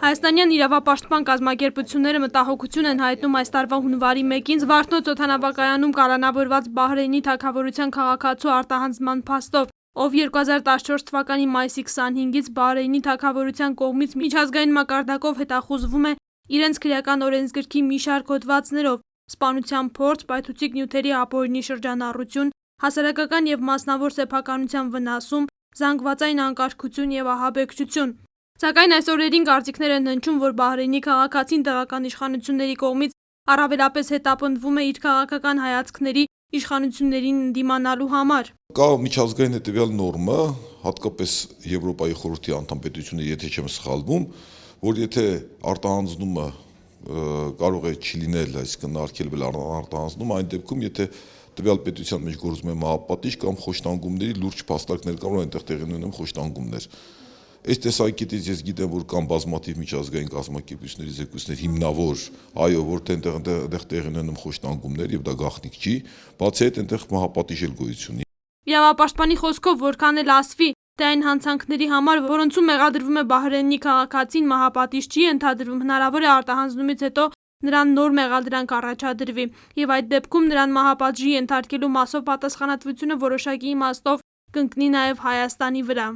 Հայաստանյան իրավապաշտպան կազմակերպությունները մտահոգություն են հայտնում այս տարվա հունվարի 1-ին Զվարթնոց օդանավակայանում կալանավորված Բահրեյնի թագավորության քաղաքացու արտահանձնման փաստով, ով 2014 թվականի մայիսի 25-ից Բահրեյնի թագավորության կողմից միջազգային մակարդակով հետախուզվում է իրենց քրեական օրենսգրքի մի շարք հոդվածներով՝ սպանության փորձ, պայթուցիկ նյութերի ապօրինի շրջանառություն, հասարակական և մասնավոր սեփականության վնասում, զանգվածային անկարգություն և ահաբեկչություն։ Սակայն այս օրերին կարծիքներ են հնչում, որ Բահրեյնի քաղաքացին տեղական իշխանությունների կողմից առավելապես հետապնդվում է իր քաղաքական հայացքների իշխանություններին ընդդիմանալու համար։ Կա միջազգային հետևյալ նորմը, հատկապես Եվրոպայի խորհրդի անդամ պետությունների, եթե չեմ սխալվում, որ եթե արտահանձնումը կարող է չլինել, այսինքն արգելվել արտահանձնումը, այն դեպքում, եթե տվյալ պետության մեջ գործում է մահապատիժ կամ խոշտանգումների լուրջ փաստարկներ կան, որ այնտեղ տեղի ունեն խոշտանգումներ։ Այս տեսակետից ես գիտեմ, որ կան բազմաթիվ միջազգային կազմակերպությունների զեկույցներ հիմնավոր, այո, որտեղ այնտեղ տեղի ունեն խոշտանգումներ եւ դա գաղտնիք չի, բացի այդ այնտեղ մահապատիժ էլ գոյություն ունի։ Իրավապաշտպանի խոսքով, որքան էլ ասվի, թե այն հանցանքների համար, որոնցում մեղադրվում է Բահրեյնի քաղաքացին, մահապատիժ չի ենթադրվում, հնարավոր է արտահանձնումից հետո նրան նոր մեղադրանք առաջադրվի եւ այդ դեպքում նրան մահապատժի ենթարկելու մասով պատասխանատվությունը որոշակի իմաստով կընկնի նաեւ Հայաստանի վրա։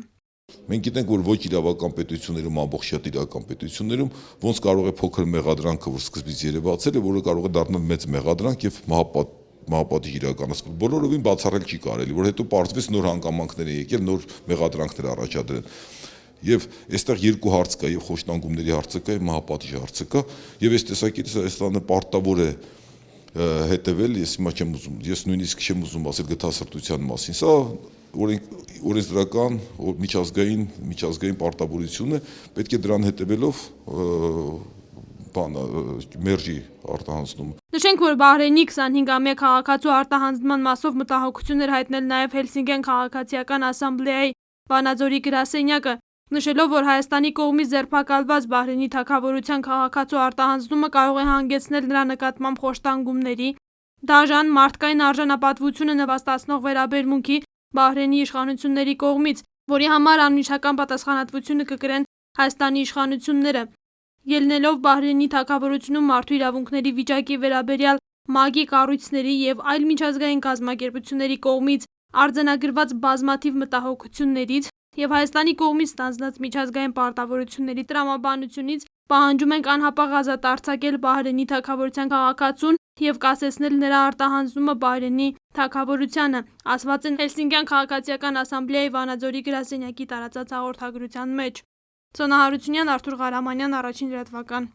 Մենք գիտենք, որ ոչ իրավական պետություններում, ամբողջ իրական պետություններում ոնց կարող է փոքր մեղադրանքը, որ սկզբից երևացել է, որը կարող է դառնալ մեծ մեղադրանք եւ մահապատիժ իրականացնել։ Բոլորովին բացառել չի կարելի, որ հետո պարզվեց նոր հանգամանքներ են եկել, նոր մեղադրանքներ առաջադրել։ Եվ այստեղ երկու հարց կա, եւ խոշտանգումների հարցը կա, եւ մահապատիժ հարցը կա, եւ այս տեսակետից Հայաստանը պարտավոր է հետևել, ես հիմա չեմ ուզում, ես նույնիսկ չեմ ուզում ասել գթասրտության մասին։ Սա օրենսդրական միջազգային պարտավորություն է, պետք է դրան հետևելով մերժի արտահանձնումը։ Նշենք, որ Բահրեյնի 25-ամյա քաղաքացու արտահանձնման մասով մտահոգություն էր հայտնել նաև Հելսինկյան քաղաքացիական ասամբլեայի Վանաձորի գրասենյակը, նշելով, որ Հայաստանի կողմից ձերբակալված Բահրեյնի թագավորության քաղաքացու արտահանձնումը կարող է հանգեցնել նրա նկատմամբ խոշտանգումների, դաժան, մարդկային արժանապատվությունը նվաստացնող վերաբերմունքի Բահրեյնի իշխանությունների կողմից, որի համար անմիջական պատասխանատվությունը կկրեն Հայաստանի իշխանությունները։ Ելնելով Բահրեյնի թագավորությունում մարդու իրավունքների վիճակի վերաբերյալ ՄԱԳ-ի կառույցների եւ այլ միջազգային կազմակերպությունների կողմից արձանագրված բազմաթիվ մտահոգություններից եւ Հայաստանի կողմից ստանձնած միջազգային պարտավորությունների տրամաբանությունից պահանջում ենք անհապաղ ազատ արձակել Բահրեյնի թագավորության քաղաքացուն եւ կասեցնել նրա արտահանձնումը Բահրեյնի թագավորությանը, ասված է Հելսինկյան քաղաքացիական ասամբլեայի Վանաձորի գրասենյակի տարածած հաղորդագրության մեջ։ Սոնա Հարությունյան, Արթուր Ղարամանյան, Առաջին լրատվական։